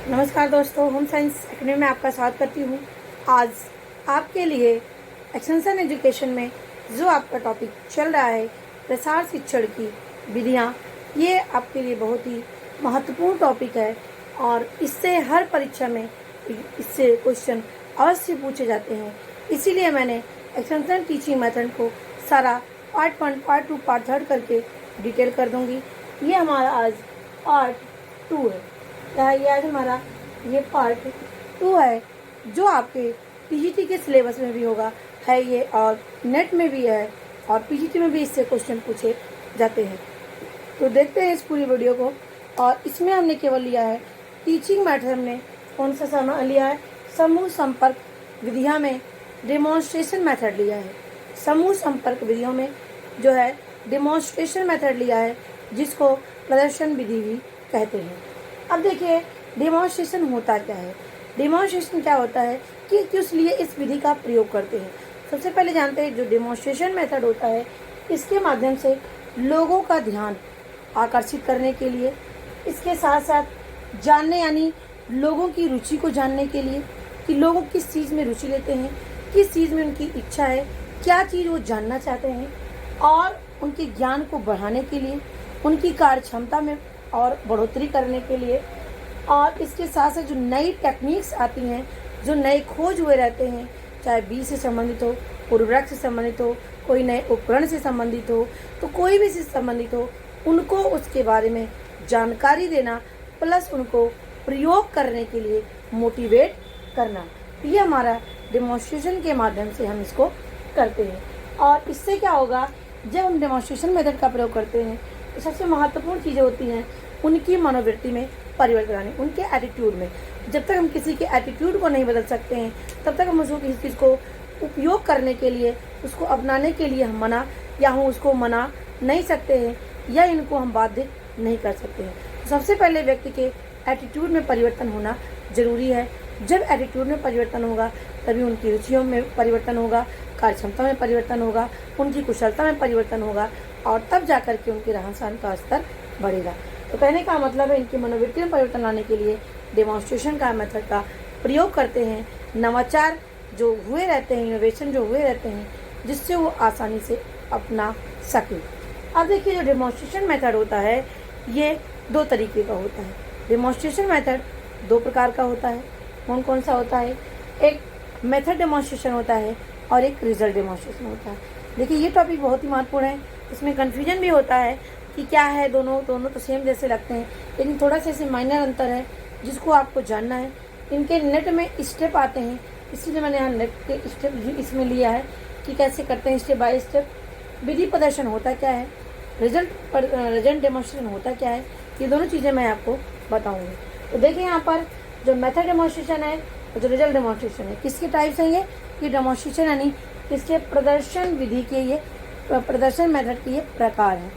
नमस्कार दोस्तों, home science academy में आपका स्वागत करती हूँ। आज आपके लिए एक्सटेंशन एजुकेशन में जो आपका टॉपिक चल रहा है प्रसार शिक्षण की विधियाँ, ये आपके लिए बहुत ही महत्वपूर्ण टॉपिक है और इससे हर परीक्षा में इससे क्वेश्चन अवश्य पूछे जाते हैं। इसीलिए मैंने एक्सटेंशन टीचिंग मेथड को सारा पार्ट 1, पार्ट 2, पार्ट 3 करके डिटेल कर दूँगी। ये हमारा आज पार्ट 2 है। ये आज हमारा ये पार्ट 2 है जो आपके पीजीटी के सिलेबस में भी होगा है ये, और नेट में भी है और पीजीटी में भी इससे क्वेश्चन पूछे जाते हैं। तो देखते हैं इस पूरी वीडियो को। और इसमें हमने केवल लिया है टीचिंग मेथड, हमने कौन सा सामान लिया है, समूह संपर्क विधियां में डेमोन्स्ट्रेशन मेथड लिया है। समूह संपर्क विधियों में जो है डेमोन्स्ट्रेशन मेथड लिया है, जिसको प्रदर्शन विधि भी कहते हैं। अब देखिए डेमोन्स्ट्रेशन होता क्या है। डेमोन्स्ट्रेशन क्या होता है कि किस लिए इस विधि का प्रयोग करते हैं। सबसे पहले जानते हैं जो डेमोन्स्ट्रेशन मेथड होता है, इसके माध्यम से लोगों का ध्यान आकर्षित करने के लिए, इसके साथ साथ जानने यानी लोगों की रुचि को जानने के लिए कि लोग किस चीज़ में रुचि लेते हैं, किस चीज़ में उनकी इच्छा है, क्या चीज़ वो जानना चाहते हैं, और उनके ज्ञान को बढ़ाने के लिए, उनकी कार्य क्षमता में और बढ़ोतरी करने के लिए, और इसके साथ साथ जो नई टेक्निक्स आती हैं, जो नए खोज हुए रहते हैं, चाहे बीज से संबंधित हो, उर्वरक से संबंधित हो, कोई नए उपकरण से संबंधित हो, तो कोई भी से संबंधित हो, उनको उसके बारे में जानकारी देना प्लस उनको प्रयोग करने के लिए मोटिवेट करना, ये हमारा डेमोन्स्ट्रेशन के माध्यम से हम इसको करते हैं। और इससे क्या होगा, जब हम डेमोन्स्ट्रेशन मेथड का प्रयोग करते हैं तो सबसे महत्वपूर्ण चीज़ें होती हैं उनकी मनोवृत्ति में परिवर्तन आने, उनके एटीट्यूड में। जब तक हम किसी के एटीट्यूड को नहीं बदल सकते हैं तब तक हम उसको किसी चीज़ को उपयोग करने के लिए, उसको अपनाने के लिए हम मना या हम उसको मना नहीं सकते हैं या इनको हम बाध्य नहीं कर सकते हैं। तो सबसे पहले व्यक्ति के एटीट्यूड में परिवर्तन होना जरूरी है। जब एटीट्यूड में परिवर्तन होगा तभी उनकी रुचियों में परिवर्तन होगा, कार्य क्षमता में परिवर्तन होगा, उनकी कुशलता में परिवर्तन होगा, और तब जाकर के उनके रहन सहन का स्तर बढ़ेगा। तो कहने का मतलब है इनकी मनोवृत्ति में परिवर्तन लाने के लिए डेमोन्स्ट्रेशन का मेथड का प्रयोग करते हैं। नवाचार जो हुए रहते हैं, इनोवेशन जो हुए रहते हैं, जिससे वो आसानी से अपना सके। अब देखिए जो डेमोन्स्ट्रेशन मेथड होता है ये 2 तरीके का होता है। डेमोन्स्ट्रेशन मेथड 2 प्रकार का होता है। कौन कौन सा होता है, एक मेथड डेमोन्स्ट्रेशन होता है और एक रिजल्ट डेमोन्स्ट्रेशन होता है। देखिए ये टॉपिक बहुत ही महत्वपूर्ण है, इसमें कन्फ्यूजन भी होता है कि क्या है, दोनों तो सेम जैसे लगते हैं, लेकिन थोड़ा सा इसमें माइनर अंतर है जिसको आपको जानना है। इनके नेट में स्टेप आते हैं, इसीलिए मैंने यहाँ नेट के स्टेप भी इसमें लिया है कि कैसे करते हैं स्टेप बाय स्टेप। विधि प्रदर्शन होता क्या है, रिजल्ट डेमोन्स्ट्रेशन होता क्या है, ये दोनों चीज़ें मैं आपको बताऊँगी। तो देखिए यहाँ पर जो मेथड डेमोन्स्ट्रेशन है और जो रिजल्ट डेमोन्स्ट्रेशन है, किसके टाइप्स हैं ये डेमोन्स्ट्रेशन यानी इसके प्रदर्शन विधि के, ये प्रदर्शन मेथड के ये प्रकार हैं,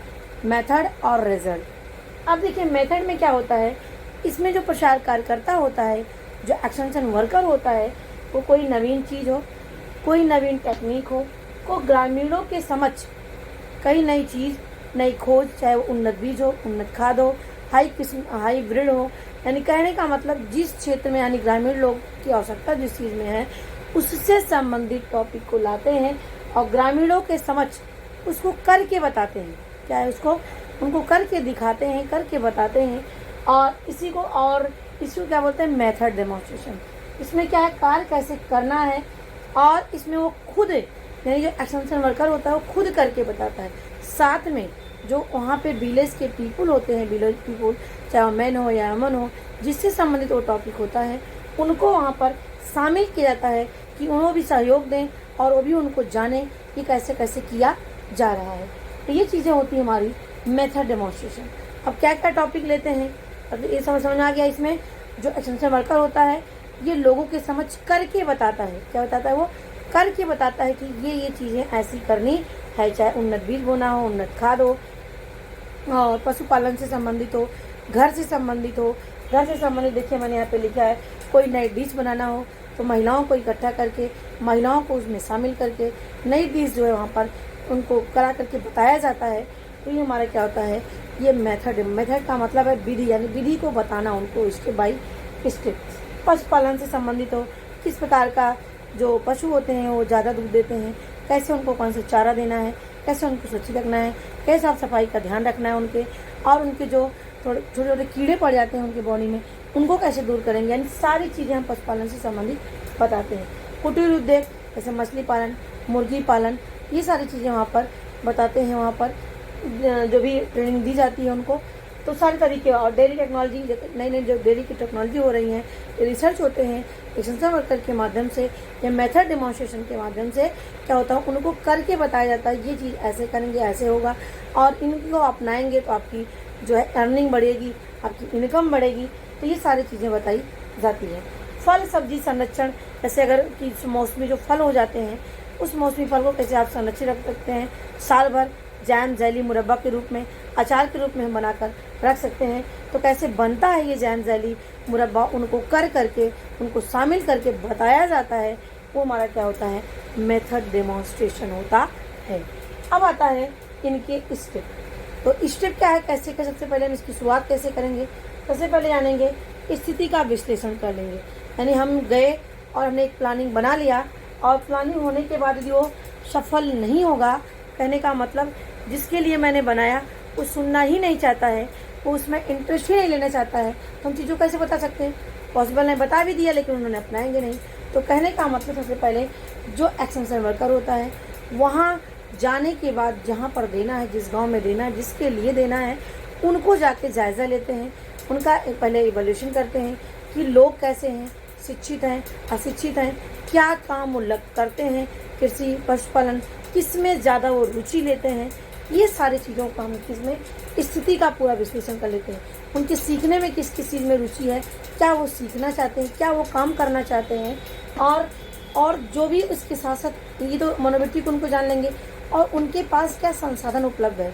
मेथड और रिजल्ट। अब देखिए मेथड में क्या होता है, इसमें जो प्रसार कार्यकर्ता होता है, जो एक्सटेंशन वर्कर होता है, वो कोई नवीन चीज़ हो, कोई नवीन टेक्निक हो, को ग्रामीणों के समक्ष कई नई चीज़, नई खोज, चाहे वो उन्नत बीज हो, उन्नत खाद हो, हाईब्रिड हो, यानी कहने का मतलब जिस क्षेत्र में यानी ग्रामीण लोग की आवश्यकता जिस चीज़ में है उससे संबंधित टॉपिक को लाते हैं और ग्रामीणों के समक्ष उसको करके बताते हैं, क्या है उसको उनको करके दिखाते हैं, करके बताते हैं। और इसको क्या बोलते हैं, मेथड डेमोन्स्ट्रेशन। इसमें क्या है, कार्य कैसे करना है, और इसमें वो खुद यानी जो एक्सटेंशन वर्कर होता है वो खुद करके बताता है। साथ में जो वहाँ पे विलेज के पीपुल होते हैं, विलेज पीपुल चाहे वो मैन हो या वुमन हो, जिससे संबंधित वो टॉपिक होता है, उनको वहाँ पर शामिल किया जाता है कि उन्होंने भी सहयोग दें और वो भी उनको जाने कि कैसे कैसे किया जा रहा है। तो ये चीज़ें होती है हमारी मेथड डेमोन्स्ट्रेशन। अब क्या क्या टॉपिक लेते हैं, अब ये समझ आ गया। इसमें जो एक्सटेंशन वर्कर होता है ये लोगों के समझ करके बताता है, क्या बताता है, वो करके बताता है कि ये चीज़ें ऐसी करनी है, चाहे उन्नत बीज बोना हो, उन्नत खाद हो, और पशुपालन से संबंधित हो, घर से संबंधित हो। घर से संबंधित देखिए मैंने यहाँ पे लिखा है, कोई नई डिश बनाना हो तो महिलाओं को इकट्ठा करके, महिलाओं को उसमें शामिल करके नई डिश जो है वहाँ पर उनको करा करके बताया जाता है। तो ये हमारा क्या होता है, ये मेथड का मतलब है विधि, यानी विधि को बताना उनको स्टेप बाय स्टेप। पशुपालन से संबंधित हो, किस प्रकार का जो पशु होते हैं वो ज़्यादा दूध देते हैं, कैसे उनको कौन सा चारा देना है, कैसे उनको सुरक्षित रखना है, कैसे साफ सफाई का ध्यान रखना है उनके, और उनके जो थोड़े छोटे छोटे कीड़े पड़ जाते हैं उनके बॉडी में, उनको कैसे दूर करेंगे। यानी सारी चीज़ें हम पशुपालन से संबंधित बताते हैं। कुटीर उद्योग जैसे मछली पालन, मुर्गी पालन, ये सारी चीज़ें वहाँ पर बताते हैं। वहाँ पर जो भी ट्रेनिंग दी जाती है उनको, तो सारे तरीके। और डेयरी टेक्नोलॉजी, नई नई जो डेयरी की टेक्नोलॉजी हो रही है, रिसर्च होते हैं एक्सटेंशन वर्कर के माध्यम से या मेथड डेमोन्स्ट्रेशन के माध्यम से क्या होता है, उनको करके बताया जाता है ये चीज़ ऐसे करेंगे ऐसे होगा, और इनको अपनाएंगे तो आपकी जो है अर्निंग बढ़ेगी, आपकी इनकम बढ़ेगी। तो ये सारी चीज़ें बताई जाती हैं। फल सब्जी संरक्षण, जैसे अगर कि मौसमी जो फल हो जाते हैं, उस मौसमी फल को कैसे आप संरक्षित रख सकते हैं, साल भर जैम, जेली, मुरब्बा के रूप में, अचार के रूप में हम बनाकर रख सकते हैं। तो कैसे बनता है ये जैम, जेली, मुरब्बा, उनको करके उनको शामिल करके बताया जाता है। वो हमारा क्या होता है, मेथड डेमोन्स्ट्रेशन होता है। अब आता है इनके स्टेप। तो स्टेप क्या है, कैसे कर, सबसे पहले हम इसकी शुरुआत कैसे करेंगे। सबसे पहले जानेंगे स्थिति का विश्लेषण कर लेंगे। यानी हम गए और हमने एक प्लानिंग बना लिया, और प्लानिंग होने के बाद भी वो सफल नहीं होगा, कहने का मतलब जिसके लिए मैंने बनाया वो सुनना ही नहीं चाहता है, वो उसमें इंटरेस्ट ही नहीं लेना चाहता है, तो हम चीज़ों कैसे बता सकते हैं। पॉसिबल नहीं, बता भी दिया लेकिन उन्होंने अपनाएंगे नहीं। तो कहने का मतलब सबसे पहले जो एक्सटेंशन वर्कर होता है, वहाँ जाने के बाद जहाँ पर देना है, जिस गांव में देना है, जिसके लिए देना है, उनको जाके जायज़ा लेते हैं, उनका पहले इवैल्यूएशन करते हैं कि लोग कैसे हैं, शिक्षित हैं, अशिक्षित हैं, क्या काम वो करते हैं, कृषि, पशुपालन, किस में ज़्यादा वो रुचि लेते हैं। ये सारी चीज़ों का हम किसमें स्थिति का पूरा विश्लेषण कर लेते हैं। उनके सीखने में किस किस चीज़ में रुचि है, क्या वो सीखना चाहते हैं, क्या वो काम करना चाहते हैं, और जो भी उसके साथ साथ ये तो मनोवृत्ति को उनको जान लेंगे, और उनके पास क्या संसाधन उपलब्ध है,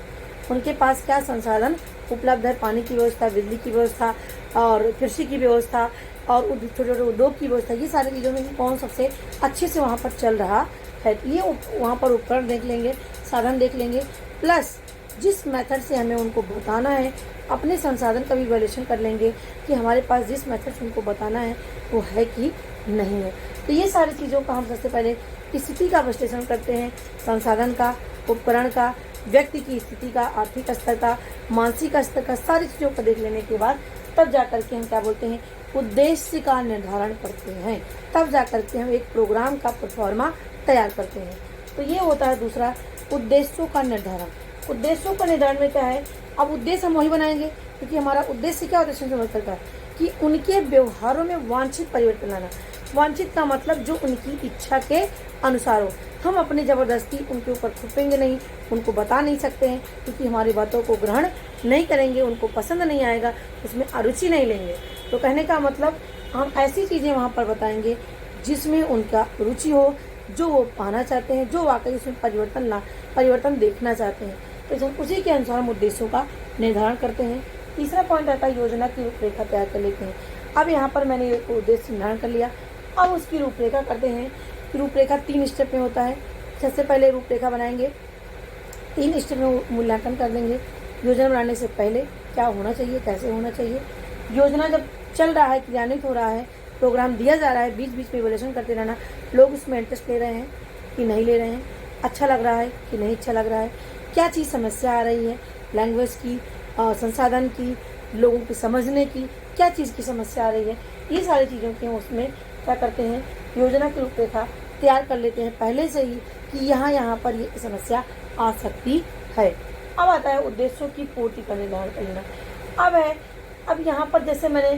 उनके पास क्या संसाधन उपलब्ध है, पानी की व्यवस्था, बिजली की व्यवस्था, और कृषि की व्यवस्था, और छोटे छोटे उद्योग की व्यवस्था, ये सारी चीज़ों में कौन सबसे अच्छे से वहाँ पर चल रहा है। ये वहाँ पर उपकरण देख लेंगे, साधन देख लेंगे, प्लस जिस मेथड से हमें उनको बताना है, अपने संसाधन का भी वैल्यूएशन कर लेंगे कि हमारे पास जिस मेथड से उनको बताना है वो है कि नहीं है। तो ये सारी चीज़ों का हम सबसे पहले स्थिति का विश्लेषण करते हैं, संसाधन का, उपकरण का, व्यक्ति की स्थिति का, आर्थिक स्तर का, मानसिक स्तर का, सारी चीज़ों को देख लेने के बाद तब जा कर के हम क्या बोलते हैं, उद्देश्य का निर्धारण करते हैं। तब जा कर के हम एक प्रोग्राम का प्रोफार्मा तैयार करते हैं। तो ये होता है दूसरा, उद्देश्यों का निर्धारण। उद्देश्यों का निर्धारण में क्या है, अब उद्देश्य हम वही बनाएंगे, क्योंकि हमारा उद्देश्य क्या होता है एक्सटेंशन वर्कर का, कि उनके व्यवहारों में वांछित परिवर्तन लाना। वांछित का मतलब जो उनकी इच्छा के अनुसार हो। हम अपनी ज़बरदस्ती उनके ऊपर थोपेंगे नहीं, उनको बता नहीं सकते हैं, क्योंकि हमारी बातों को ग्रहण नहीं करेंगे, उनको पसंद नहीं आएगा, उसमें अरुचि नहीं लेंगे। तो कहने का मतलब हम ऐसी चीज़ें वहाँ पर बताएंगे जिसमें उनका रुचि हो, जो वो पाना चाहते हैं, जो वाकई उसमें परिवर्तन देखना चाहते हैं। तो हम उसी के अनुसार हम उद्देश्यों का निर्धारण करते हैं। तीसरा पॉइंट आता है योजना की रूपरेखा तैयार कर लेते हैं। अब यहाँ पर मैंने उद्देश्य निर्धारण कर लिया, अब उसकी रूपरेखा करते हैं। रूपरेखा 3 स्टेप में होता है। सबसे पहले रूपरेखा बनाएंगे, 3 स्टेप में मूल्यांकन कर देंगे। योजना बनाने से पहले क्या होना चाहिए, कैसे होना चाहिए, योजना जब चल रहा है, क्रियान्वित हो रहा है, प्रोग्राम दिया जा रहा है, बीच बीच में इवैल्यूएशन करते रहना, लोग उसमें इंटरेस्ट ले रहे हैं कि नहीं ले रहे हैं, अच्छा लग रहा है कि नहीं अच्छा लग रहा है, क्या चीज़ समस्या आ रही है, लैंग्वेज की, संसाधन की, लोगों की समझने की, क्या चीज़ की समस्या आ रही है, ये सारी चीज़ों की हम उसमें क्या करते हैं, योजना की रूपरेखा तैयार कर लेते हैं पहले से ही कि यहाँ पर ये समस्या आ सकती है। अब आता है उद्देश्यों की पूर्ति का निर्धारण कर लेना। अब यहाँ पर जैसे मैंने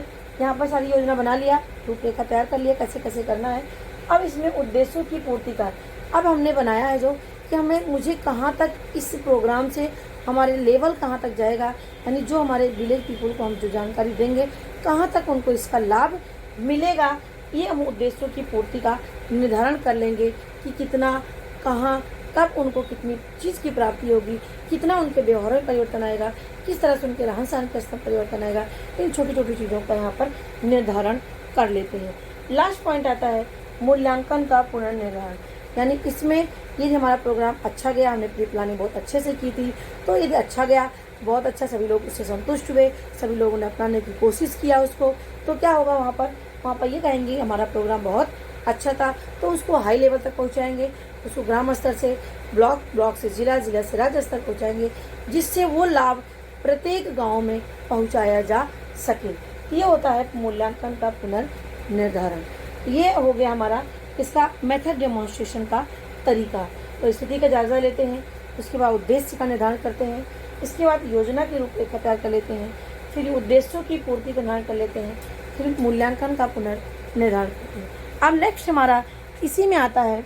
यहाँ पर सारी योजना बना लिया, रूपरेखा तैयार कर लिया कैसे कैसे करना है। अब इसमें उद्देश्यों की पूर्ति का अब हमने बनाया है जो कि मुझे कहाँ तक इस प्रोग्राम से हमारे लेवल कहाँ तक जाएगा, यानी जो हमारे विलेज पीपल को हम जो जानकारी देंगे कहाँ तक उनको इसका लाभ मिलेगा, ये हम उद्देश्यों की पूर्ति का निर्धारण कर लेंगे कि कितना, कहाँ, कब उनको कितनी चीज़ की प्राप्ति होगी, कितना उनके व्यवहार में परिवर्तन आएगा, किस तरह से उनके रहन सहन के स्तर परिवर्तन आएगा। इन छोटी छोटी चीज़ों का यहाँ पर निर्धारण कर लेते हैं। लास्ट पॉइंट आता है मूल्यांकन का पुनर्निर्धारण, यानी इसमें यदि हमारा प्रोग्राम अच्छा गया, हमने प्री प्लानिंग बहुत अच्छे से की थी, तो यदि अच्छा गया बहुत अच्छा, सभी लोग उससे संतुष्ट हुए, सभी लोगों ने अपनाने की कोशिश किया उसको। तो क्या होगा वहाँ पर ये कहेंगे हमारा प्रोग्राम बहुत अच्छा था। तो उसको हाई लेवल तक पहुँचाएंगे, उसको ग्राम स्तर से ब्लॉक, ब्लॉक से जिला, जिला से राज्य स्तर पहुँचाएंगे, जिससे वो लाभ प्रत्येक गांव में पहुंचाया जा सके। ये होता है मूल्यांकन का पुनर्निर्धारण। ये हो गया हमारा इसका मेथड डेमोन्स्ट्रेशन का तरीका। तो स्थिति का जायजा लेते हैं, उसके बाद उद्देश्य का निर्धारण करते हैं, इसके बाद योजना की रूपरेखा तैयार कर लेते हैं, फिर उद्देश्यों की पूर्ति का निर्धारण कर लेते हैं, फिर मूल्यांकन का पुनर्निर्धारण करते हैं। अब नेक्स्ट हमारा इसी में आता है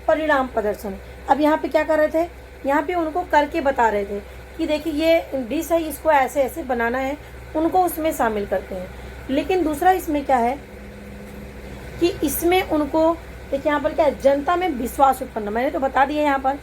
परिणाम प्रदर्शन। अब यहाँ पे क्या कर रहे थे, यहाँ पे उनको करके बता रहे थे कि देखिए ये डिश है, इसको ऐसे ऐसे बनाना है, उनको उसमें शामिल करते हैं। लेकिन दूसरा इसमें क्या है कि इसमें उनको देखिए यहाँ पर क्या है, जनता में विश्वास उत्पन्न। मैंने तो बता दिया यहाँ पर,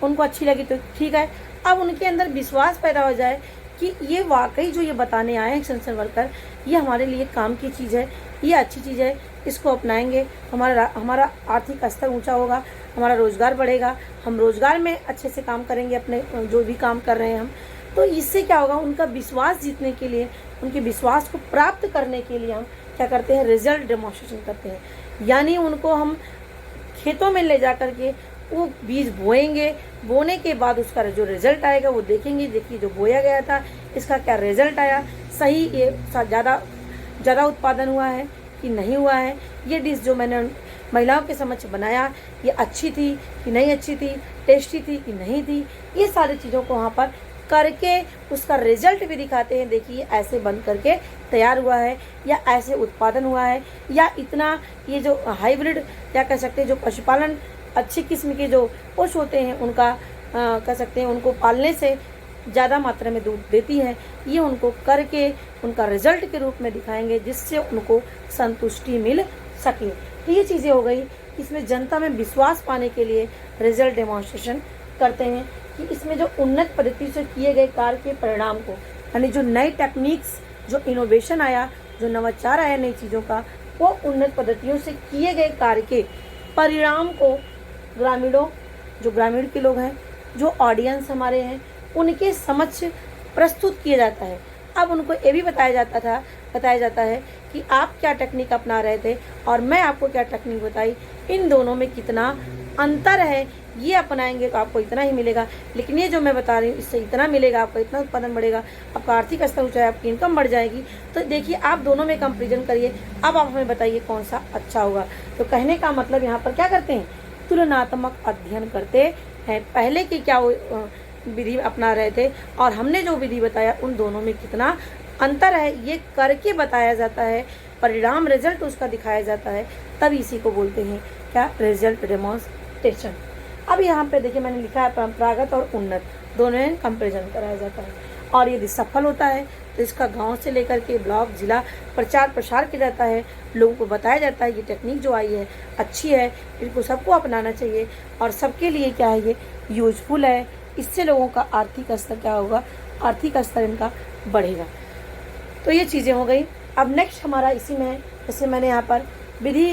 उनको अच्छी लगी तो ठीक है। अब उनके अंदर विश्वास पैदा हो जाए कि ये वाकई जो ये बताने आए हैं एक्सटेंशन वर्कर, ये हमारे लिए काम की चीज़ है, ये अच्छी चीज़ है, इसको अपनाएंगे, हमारा आर्थिक स्तर ऊंचा होगा, हमारा रोजगार बढ़ेगा, हम रोजगार में अच्छे से काम करेंगे, अपने जो भी काम कर रहे हैं हम। तो इससे क्या होगा, उनका विश्वास जीतने के लिए, उनके विश्वास को प्राप्त करने के लिए हम क्या करते हैं, रिजल्ट डेमोन्स्ट्रेशन करते हैं। यानी उनको हम खेतों में ले जा करके वो बीज बोएंगे, बोने के बाद उसका जो रिजल्ट आएगा वो देखेंगे, देखिए जो बोया गया था इसका क्या रिजल्ट आया, सही ये ज़्यादा उत्पादन हुआ है कि नहीं हुआ है, ये डिश जो मैंने महिलाओं के समक्ष बनाया ये अच्छी थी कि नहीं अच्छी थी, टेस्टी थी कि नहीं थी, ये सारी चीज़ों को वहाँ पर करके उसका रिजल्ट भी दिखाते हैं। देखिए ऐसे बन करके तैयार हुआ है, या ऐसे उत्पादन हुआ है, या इतना ये जो हाइब्रिड क्या कह सकते हैं, जो पशुपालन अच्छी किस्म के जो पशु होते हैं उनका कह सकते हैं उनको पालने से ज़्यादा मात्रा में दूध देती है, ये उनको करके उनका रिजल्ट के रूप में दिखाएंगे, जिससे उनको संतुष्टि मिल सके। तो ये चीज़ें हो गई। इसमें जनता में विश्वास पाने के लिए रिजल्ट डेमोन्स्ट्रेशन करते हैं कि इसमें जो उन्नत पद्धति से किए गए कार्य के परिणाम को, यानी जो नई टेक्निक्स, जो इनोवेशन आया, जो नवाचार आया नई चीज़ों का, वो उन्नत पद्धतियों से किए गए कार्य के परिणाम को ग्रामीणों, जो ग्रामीण के लोग हैं, जो ऑडियंस हमारे हैं, उनके समक्ष प्रस्तुत किया जाता है। अब उनको ये भी बताया जाता है कि आप क्या टेक्निक अपना रहे थे और मैं आपको क्या टेक्निक बताई, इन दोनों में कितना अंतर है, ये अपनाएंगे तो आपको इतना ही मिलेगा, लेकिन ये जो मैं बता रही हूँ इससे इतना मिलेगा, आपका इतना उत्पादन बढ़ेगा, आपका आर्थिक स्तर ऊंचा है, आपकी इनकम बढ़ जाएगी। तो देखिए आप दोनों में कंपेरिजन करिए, अब आप हमें बताइए कौन सा अच्छा होगा। तो कहने का मतलब यहाँ पर क्या करते हैं, तुलनात्मक अध्ययन करते हैं, पहले की क्या विधि अपना रहे थे और हमने जो विधि बताया उन दोनों में कितना अंतर है, ये करके बताया जाता है, परिणाम रिजल्ट उसका दिखाया जाता है, तब इसी को बोलते हैं क्या, रिजल्ट डेमोन्स्ट्रेशन। अब यहाँ पे देखिए मैंने लिखा है परंपरागत और उन्नत, दोनों में कंपेरिजन कराया जाता है, और यदि सफल होता है तो इसका गांव से लेकर के ब्लॉक, जिला प्रचार प्रसार किया जाता है, लोगों को बताया जाता है ये टेक्निक जो आई है अच्छी है, इनको सबको अपनाना चाहिए और सबके लिए क्या है ये यूजफुल है, इससे लोगों का आर्थिक स्तर क्या होगा, आर्थिक स्तर इनका बढ़ेगा। तो ये चीज़ें हो गई। अब नेक्स्ट हमारा इसी में है, जैसे मैंने यहाँ पर विधि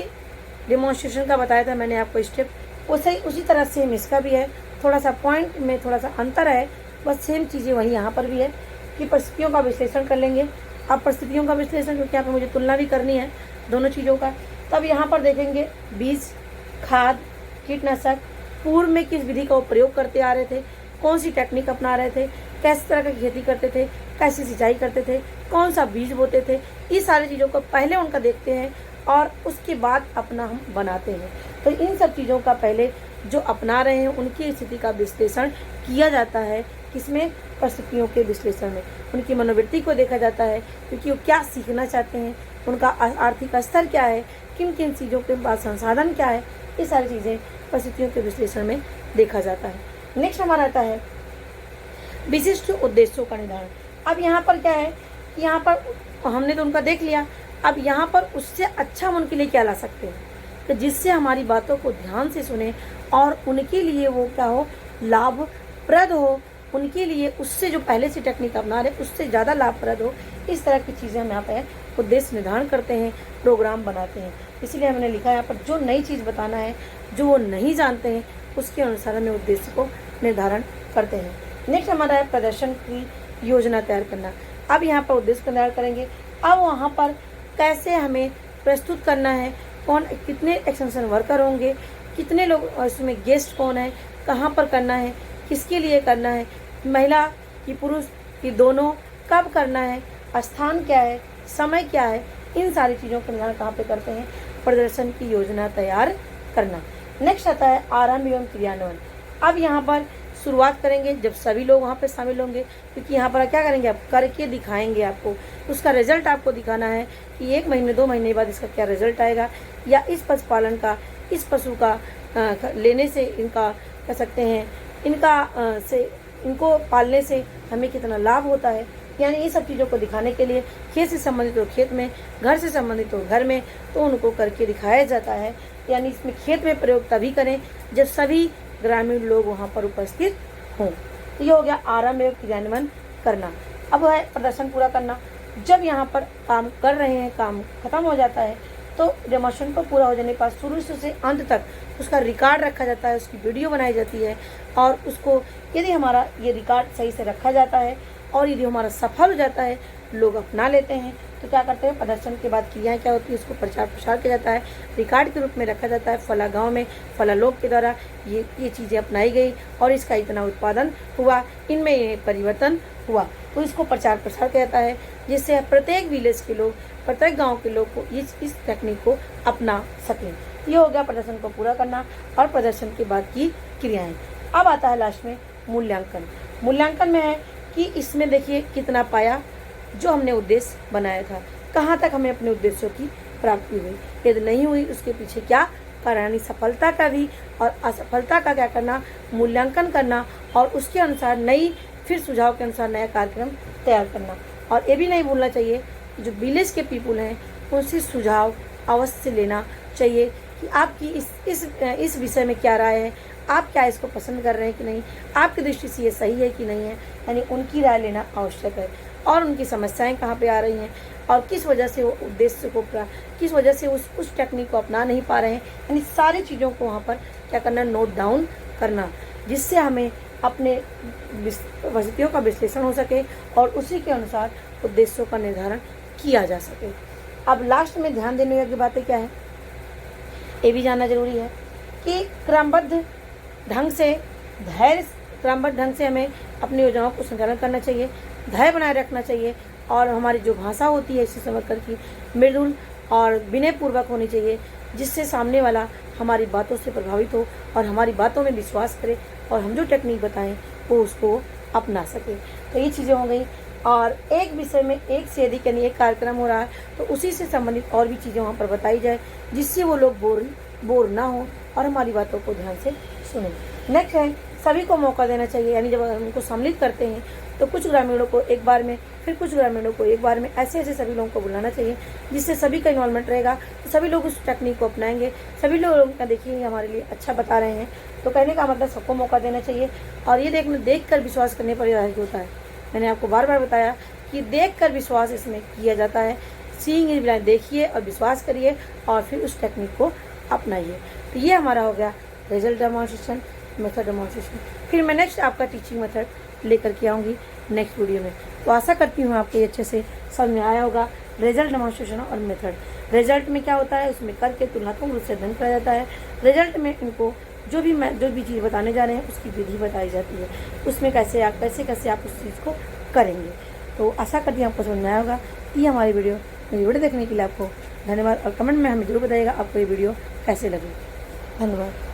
डेमोन्स्ट्रेशन का बताया था मैंने आपको स्टेप, उसी तरह सेम इसका भी है, थोड़ा सा पॉइंट में थोड़ा सा अंतर है, बस सेम चीज़ें वही यहाँ पर भी है कि परिस्थितियों का विश्लेषण कर लेंगे। अब परिस्थितियों का विश्लेषण, क्योंकि यहाँ पर मुझे तुलना भी करनी है दोनों चीज़ों का, तब यहाँ पर देखेंगे बीज, खाद, कीटनाशक पूर्व में किस विधि का प्रयोग करते आ रहे थे, कौन सी टेक्निक अपना रहे थे, कैसे तरह की खेती करते थे, कैसी सिंचाई करते थे, कौन सा बीज बोते थे, ये सारी चीज़ों को पहले उनका देखते हैं और उसके बाद अपना हम बनाते हैं। तो इन सब चीज़ों का पहले जो अपना रहे हैं उनकी स्थिति का विश्लेषण किया जाता है, किसमें, परिस्थितियों के विश्लेषण में, उनकी मनोवृत्ति को देखा जाता है, क्योंकि वो क्या सीखना चाहते हैं, उनका आर्थिक स्तर क्या है, किन किन चीज़ों के पास संसाधन क्या है, ये सारी चीज़ें परिस्थितियों के विश्लेषण में देखा जाता है। नेक्स्ट हमारा आता है विशिष्ट उद्देश्यों का निर्धारण। अब यहाँ पर क्या है, यहाँ पर हमने तो उनका देख लिया, अब यहाँ पर उससे अच्छा हम उनके लिए क्या ला सकते हैं, तो जिससे हमारी बातों को ध्यान से सुने और उनके लिए वो क्या हो, लाभप्रद हो, उनके लिए उससे जो पहले से टेक्निक अपना रहे उससे ज़्यादा लाभप्रद हो, इस तरह की चीज़ें हम यहाँ पर उद्देश्य निर्धारण करते हैं, प्रोग्राम बनाते हैं। इसीलिए हमने लिखा है यहाँ पर जो नई चीज़ बताना है, जो वो नहीं जानते हैं, उसके अनुसार हमें उद्देश्य को निर्धारण करते हैं। नेक्स्ट हमारा है प्रदर्शन की योजना तैयार करना। अब यहाँ पर उद्देश्य को तैयार करेंगे। अब वहाँ पर कैसे हमें प्रस्तुत करना है, कौन कितने एक्सटेंशन वर्कर होंगे, कितने लोग उसमें गेस्ट कौन है, कहाँ पर करना है, किसके लिए करना है, महिला कि पुरुष कि दोनों, कब करना है, स्थान क्या है, समय क्या है, इन सारी चीज़ों का निर्धारण कहाँ पे करते हैं, प्रदर्शन की योजना तैयार करना। नेक्स्ट आता है आरंभ एवं क्रियान्वयन। अब यहाँ पर शुरुआत करेंगे जब सभी लोग वहाँ पे शामिल होंगे, क्योंकि यहाँ पर क्या करेंगे, आप करके दिखाएंगे, आपको उसका रिजल्ट आपको दिखाना है कि 1 महीने 2 महीने बाद इसका क्या रिजल्ट आएगा, या इस पशुपालन का, इस पशु का लेने से इनका कह सकते हैं इनको पालने से हमें कितना लाभ होता है। यानी ये सब चीज़ों को दिखाने के लिए खेत से संबंधित हो खेत में, घर से संबंधित हो घर में, तो उनको करके दिखाया जाता है। यानी इसमें खेत में प्रयोग तभी करें जब सभी ग्रामीण लोग वहाँ पर उपस्थित हों। तो ये हो गया आरंभ एवं क्रियान्वयन करना। अब है प्रदर्शन पूरा करना। जब यहाँ पर काम कर रहे हैं, काम खत्म हो जाता है, तो डेमोन्स्ट्रेशन को पूरा हो जाने के बाद शुरू से अंत तक उसका रिकॉर्ड रखा जाता है, उसकी वीडियो बनाई जाती है, और उसको यदि हमारा ये रिकॉर्ड सही से रखा जाता है और यदि हमारा सफल हो जाता है, लोग अपना लेते हैं, तो क्या करते हैं, प्रदर्शन के बाद क्रियाएँ क्या होती है, उसको प्रचार प्रसार किया जाता है, रिकॉर्ड के रूप में रखा जाता है। फला गांव में फला लोग के द्वारा ये चीज़ें अपनाई गई और इसका इतना उत्पादन हुआ, इनमें ये परिवर्तन हुआ, तो इसको प्रचार प्रसार किया जाता है, जिससे प्रत्येक विलेज के लोग, प्रत्येक गांव के लोग को इस टेक्निक को अपना सकें। ये हो गया प्रदर्शन को पूरा करना और प्रदर्शन के बाद की क्रियाएं। अब आता है लास्ट में मूल्यांकन। मूल्यांकन में है कि इसमें देखिए कितना पाया, जो हमने उद्देश्य बनाया था, कहाँ तक हमें अपने उद्देश्यों की प्राप्ति हुई, यदि नहीं हुई उसके पीछे क्या कारण, सफलता का भी और असफलता का क्या करना, मूल्यांकन करना, और उसके अनुसार फिर सुझाव के अनुसार नया कार्यक्रम तैयार करना। और ये भी नहीं भूलना चाहिए जो विलेज के पीपुल हैं उनसे सुझाव अवश्य लेना चाहिए कि आपकी इस विषय में क्या राय है, आप क्या इसको पसंद कर रहे हैं कि नहीं, आपकी दृष्टि से ये सही है कि नहीं है। यानी उनकी राय लेना आवश्यक है, और उनकी समस्याएं कहाँ पे आ रही हैं और किस वजह से वो उद्देश्य को किस वजह से उस टेक्निक को अपना नहीं पा रहे हैं। यानी सारी चीज़ों को वहाँ पर क्या करना, नोट डाउन करना, जिससे हमें अपने परिस्थितियों का विश्लेषण हो सके और उसी के अनुसार उद्देश्यों का निर्धारण किया जा सके। अब लास्ट में ध्यान देने योग्य बातें क्या है, ये भी जानना जरूरी है कि क्रमबद्ध ढंग से हमें अपनी योजनाओं को संचालन करना चाहिए, धैर्य बनाए रखना चाहिए, और हमारी जो भाषा होती है इसे समझकर की मृदुल और विनयपूर्वक होनी चाहिए, जिससे सामने वाला हमारी बातों से प्रभावित हो और हमारी बातों में विश्वास करे और हम जो टेक्निक बताएं वो उसको अपना सके। तो ये चीज़ें हो गई। और एक विषय में एक से अधिक यानी एक कार्यक्रम हो रहा है तो उसी से संबंधित और भी चीज़ें वहाँ पर बताई जाए, जिससे वो लोग बोर ना हो और हमारी बातों को ध्यान से सुने। नेक्स्ट है सभी को मौका देना चाहिए। यानी जब हम उनको सम्मिलित करते हैं तो कुछ ग्रामीणों को एक बार में, फिर कुछ ग्रामीणों को एक बार में, ऐसे सभी लोगों को बुलाना चाहिए, जिससे सभी का इन्वॉल्वमेंट रहेगा, तो सभी लोग उस टेक्निक को अपनाएंगे। सभी लोग देखिए हमारे लिए अच्छा बता रहे हैं, तो कहने का मतलब सबको मौका देना चाहिए। और ये देख कर विश्वास करने पर आधारित होता है। मैंने आपको बार बार बताया कि देख कर विश्वास इसमें किया जाता है। सीइंग इज ब्लाइंड, देखिए और विश्वास करिए और फिर उस टेक्निक को अपनाइए। तो ये हमारा हो गया रिजल्ट डेमोन्स्ट्रेशन, मेथड डेमोन्स्ट्रेशन। फिर मैं नेक्स्ट आपका टीचिंग मेथड लेकर के आऊँगी नेक्स्ट वीडियो में। तो आशा करती हूँ आपको अच्छे से समझ में आया होगा रिजल्ट डेमोन्स्ट्रेशन और मेथड। रिजल्ट में क्या होता है, उसमें करके तुलनात्मक रूप से अध्ययन किया जाता है। रिजल्ट में इनको जो भी चीज़ बताने जा रहे हैं उसकी विधि बताई जाती है, उसमें कैसे आप उस चीज़ को करेंगे। तो आशा करती हूँ आपको समझ में आया होगा। ये हमारी मेरी वीडियो देखने के लिए आपको धन्यवाद, और कमेंट में हमें जरूर बताइएगा आपको ये वीडियो कैसे लगे। धन्यवाद।